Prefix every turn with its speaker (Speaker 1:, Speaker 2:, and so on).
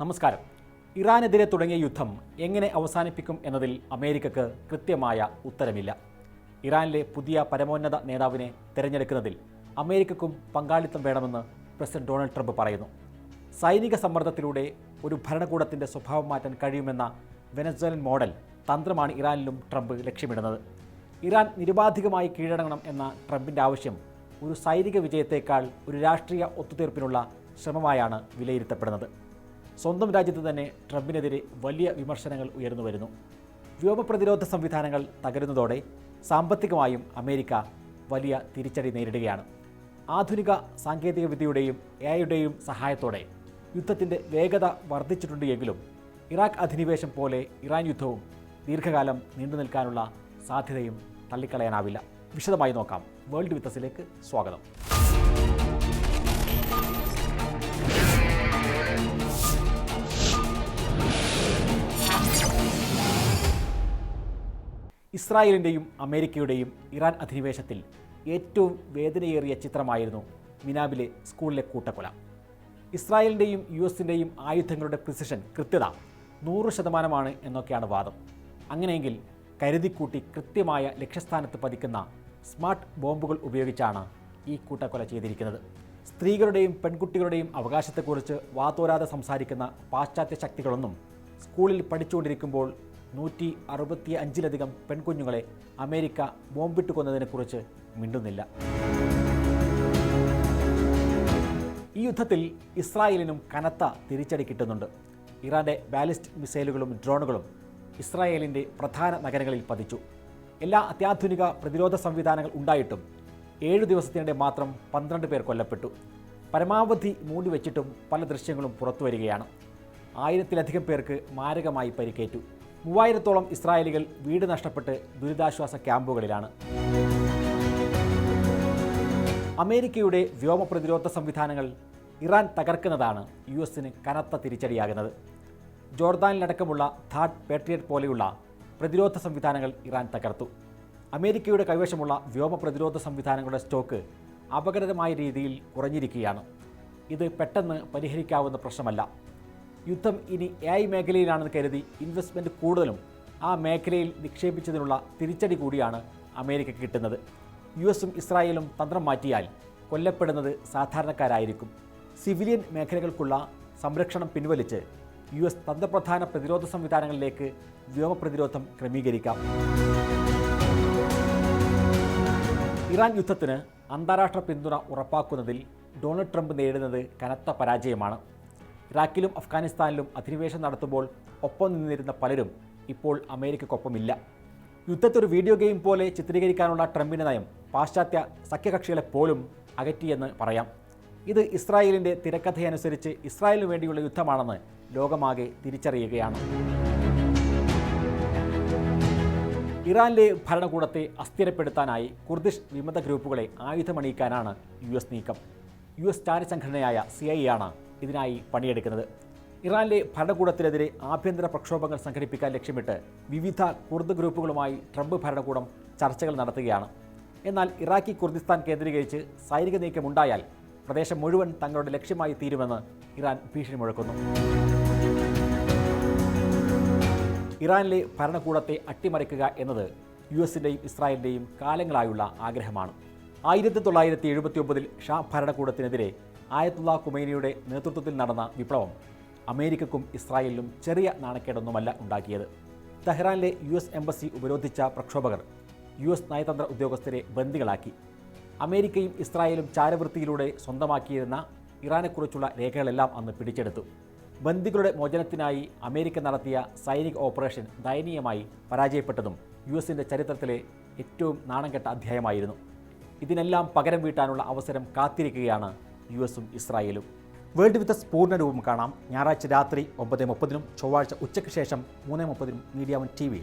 Speaker 1: നമസ്കാരം. ഇറാനെതിരെ തുടങ്ങിയ യുദ്ധം എങ്ങനെ അവസാനിപ്പിക്കും എന്നതിൽ അമേരിക്കക്ക് കൃത്യമായ ഉത്തരമില്ല. ഇറാനിലെ പുതിയ പരമോന്നത നേതാവിനെ തിരഞ്ഞെടുക്കുന്നതിൽ അമേരിക്കക്കും പങ്കാളിത്തം വേണമെന്ന് പ്രസിഡന്റ് ഡൊണാൾഡ് ട്രംപ് പറയുന്നു. സൈനിക സമ്മർദ്ദത്തിലൂടെ ഒരു ഭരണകൂടത്തിൻ്റെ സ്വഭാവം മാറ്റാൻ കഴിയുമെന്ന വെനസ്വേലൻ മോഡൽ തന്ത്രമാണ് ഇറാനിലും ട്രംപ് ലക്ഷ്യമിടുന്നത്. ഇറാൻ നിരുപാധികമായി കീഴടങ്ങണം എന്ന ട്രംപിൻ്റെ ആവശ്യം ഒരു സൈനിക വിജയത്തേക്കാൾ ഒരു രാഷ്ട്രീയ ഒത്തുതീർപ്പിനുള്ള ശ്രമമായാണ് വിലയിരുത്തപ്പെടുന്നത്. സ്വന്തം രാജ്യത്ത് തന്നെ ട്രംപിനെതിരെ വലിയ വിമർശനങ്ങൾ ഉയർന്നു വരുന്നു. വ്യോമപ്രതിരോധ സംവിധാനങ്ങൾ തകരുന്നതോടെ സാമ്പത്തികമായും അമേരിക്ക വലിയ തിരിച്ചടി നേരിടുകയാണ്. ആധുനിക സാങ്കേതികവിദ്യയുടെയും എഐയുടെയും സഹായത്തോടെ യുദ്ധത്തിൻ്റെ വേഗത വർദ്ധിച്ചിട്ടുണ്ട് എങ്കിലും ഇറാഖ് അധിനിവേശം പോലെ ഇറാൻ യുദ്ധവും ദീർഘകാലം നീണ്ടു നിൽക്കാനുള്ള സാധ്യതയും തള്ളിക്കളയാനാവില്ല. വിശദമായി നോക്കാം. വേൾഡ് വിത്തസിലേക്ക് സ്വാഗതം. ഇസ്രായേലിൻ്റെയും അമേരിക്കയുടെയും ഇറാൻ അധിനിവേശത്തിൽ ഏറ്റവും വേദനയേറിയ ചിത്രമായിരുന്നു മിനാബിലെ സ്കൂളിലെ കൂട്ടക്കൊല. ഇസ്രായേലിൻ്റെയും US-ൻ്റെയും ആയുധങ്ങളുടെ പ്രിസിഷൻ കൃത്യത 100% എന്നൊക്കെയാണ് വാദം. അങ്ങനെയെങ്കിൽ കരുതിക്കൂട്ടി കൃത്യമായ ലക്ഷ്യസ്ഥാനത്ത് പതിക്കുന്ന സ്മാർട്ട് ബോംബുകൾ ഉപയോഗിച്ചാണ് ഈ കൂട്ടക്കൊല ചെയ്തിരിക്കുന്നത്. സ്ത്രീകളുടെയും പെൺകുട്ടികളുടെയും അവകാശത്തെക്കുറിച്ച് വാതോരാതെ സംസാരിക്കുന്ന പാശ്ചാത്യ ശക്തികളൊന്നും സ്കൂളിൽ പഠിച്ചുകൊണ്ടിരിക്കുമ്പോൾ 165-ലധികം പെൺകുഞ്ഞുങ്ങളെ അമേരിക്ക ബോംബിട്ട് കൊന്നതിനെക്കുറിച്ച് മിണ്ടുന്നില്ല. ഈ യുദ്ധത്തിൽ ഇസ്രായേലിനും കനത്ത തിരിച്ചടി കിട്ടുന്നുണ്ട്. ഇറാന്റെ ബാലിസ്റ്റിക് മിസൈലുകളും ഡ്രോണുകളും ഇസ്രായേലിൻ്റെ പ്രധാന നഗരങ്ങളിൽ പതിച്ചു. എല്ലാ അത്യാധുനിക പ്രതിരോധ സംവിധാനങ്ങൾ ഉണ്ടായിട്ടും 7 ദിവസത്തിനിടെ മാത്രം 12 പേർ കൊല്ലപ്പെട്ടു. പരമാവധി മൂടിവെച്ചിട്ടും പല ദൃശ്യങ്ങളും പുറത്തുവരികയാണ്. 1000-ലധികം പേർക്ക് മാരകമായി പരിക്കേറ്റു. 3000-ഓളം ഇസ്രായേലികൾ വീട് നഷ്ടപ്പെട്ട് ദുരിതാശ്വാസ ക്യാമ്പുകളിലാണ്. അമേരിക്കയുടെ വ്യോമപ്രതിരോധ സംവിധാനങ്ങൾ ഇറാൻ തകർക്കുന്നതാണ് US-ന് കനത്ത തിരിച്ചടിയാകുന്നത്. ജോർദാനിലടക്കമുള്ള ഥാഡ് പേട്രിയറ്റ് പോലെയുള്ള പ്രതിരോധ സംവിധാനങ്ങൾ ഇറാൻ തകർത്തു. അമേരിക്കയുടെ കൈവശമുള്ള വ്യോമപ്രതിരോധ സംവിധാനങ്ങളുടെ സ്റ്റോക്ക് അപകടകരമായ രീതിയിൽ കുറഞ്ഞിരിക്കുകയാണ്. ഇത് പെട്ടെന്ന് പരിഹരിക്കാവുന്ന പ്രശ്നമല്ല. യുദ്ധം ഇനി AI മേഖലയിലാണെന്ന് കരുതി ഇൻവെസ്റ്റ്മെൻറ്റ് കൂടുതലും ആ മേഖലയിൽ നിക്ഷേപിച്ചതിനുള്ള തിരിച്ചടി കൂടിയാണ് അമേരിക്കയ്ക്ക് കിട്ടുന്നത്. US-ഉം ഇസ്രായേലും തന്ത്രം മാറ്റിയാൽ കൊല്ലപ്പെടുന്നത് സാധാരണക്കാരായിരിക്കും. സിവിലിയൻ മേഖലകൾക്കുള്ള സംരക്ഷണം പിൻവലിച്ച് US തന്ത്രപ്രധാന പ്രതിരോധ സംവിധാനങ്ങളിലേക്ക് വ്യോമപ്രതിരോധം ക്രമീകരിക്കാം. ഇറാൻ യുദ്ധത്തിന് അന്താരാഷ്ട്ര പിന്തുണ ഉറപ്പാക്കുന്നതിൽ ഡൊണാൾഡ് ട്രംപ് നേരിടുന്നത് കനത്ത പരാജയമാണ്. ഇറാഖിലും അഫ്ഗാനിസ്ഥാനിലും അധിനിവേശം നടത്തുമ്പോൾ ഒപ്പം നിന്നിരുന്ന പലരും ഇപ്പോൾ അമേരിക്കയ്ക്കൊപ്പമില്ല. യുദ്ധത്തെ ഒരു വീഡിയോ ഗെയിം പോലെ ചിത്രീകരിക്കാനുള്ള ട്രംപിൻ്റെ നയം പാശ്ചാത്യ സഖ്യകക്ഷികളെപ്പോലും അകറ്റിയെന്ന് പറയാം. ഇത് ഇസ്രായേലിൻ്റെ തിരക്കഥയനുസരിച്ച് ഇസ്രായേലിനു വേണ്ടിയുള്ള യുദ്ധമാണെന്ന് ലോകമാകെ തിരിച്ചറിയുകയാണ്. ഇറാനിലെ ഭരണകൂടത്തെ അസ്ഥിരപ്പെടുത്താനായി കുർദിഷ് വിമത ഗ്രൂപ്പുകളെ ആയുധമണിയിക്കാനാണ് US നീക്കം. US ചാരസംഘടനയായ CIA ആണ് ഇതിനായി പണിയെടുക്കുന്നത്. ഇറാനിലെ ഭരണകൂടത്തിനെതിരെ ആഭ്യന്തര പ്രക്ഷോഭങ്ങൾ സംഘടിപ്പിക്കാൻ ലക്ഷ്യമിട്ട് വിവിധ കുർദ് ഗ്രൂപ്പുകളുമായി ട്രംപ് ഭരണകൂടം ചർച്ചകൾ നടത്തുകയാണ്. എന്നാൽ ഇറാഖി കുർദിസ്ഥാൻ കേന്ദ്രീകരിച്ച് സൈനിക നീക്കമുണ്ടായാൽ പ്രദേശം മുഴുവൻ തങ്ങളുടെ ലക്ഷ്യമായി തീരുമെന്ന് ഇറാൻ ഭീഷണി മുഴക്കുന്നു. ഇറാനിലെ ഭരണകൂടത്തെ അട്ടിമറിക്കുക എന്നത് US-ൻ്റെയും ഇസ്രായേലിൻ്റെയും കാലങ്ങളായുള്ള ആഗ്രഹമാണ്. 1979-ൽ ഷാ ഭരണകൂടത്തിനെതിരെ ആയത്തുള്ള ഖുമൈനിയുടെ നേതൃത്വത്തിൽ നടന്ന വിപ്ലവം അമേരിക്കക്കും ഇസ്രായേലിനും ചെറിയ നാണക്കേടൊന്നുമല്ല ഉണ്ടാക്കിയത്. തെഹ്റാനിലെ US എംബസി ഉപരോധിച്ച പ്രക്ഷോഭകർ US നയതന്ത്ര ഉദ്യോഗസ്ഥരെ ബന്ദികളാക്കി. അമേരിക്കയും ഇസ്രായേലും ചാരവൃത്തിയിലൂടെ സ്വന്തമാക്കിയിരുന്ന ഇറാനെക്കുറിച്ചുള്ള രേഖകളെല്ലാം അന്ന് പിടിച്ചെടുത്തു. ബന്ദികളുടെ മോചനത്തിനായി അമേരിക്ക നടത്തിയ സൈനിക ഓപ്പറേഷൻ ദയനീയമായി പരാജയപ്പെട്ടതും US-ൻ്റെ ചരിത്രത്തിലെ ഏറ്റവും നാണംകെട്ട അധ്യായമായിരുന്നു. ഇതിനെല്ലാം പകരം വീട്ടാനുള്ള അവസരം കാത്തിരിക്കുകയാണ് US-ഉം ഇസ്രായേലും. വേൾഡ് വിത്തസ് പൂർണ്ണരൂപം കാണാം ഞായറാഴ്ച രാത്രി 9:30-നും ചൊവ്വാഴ്ച ഉച്ചയ്ക്ക് ശേഷം 3:30-നും മീഡിയ 1 TV.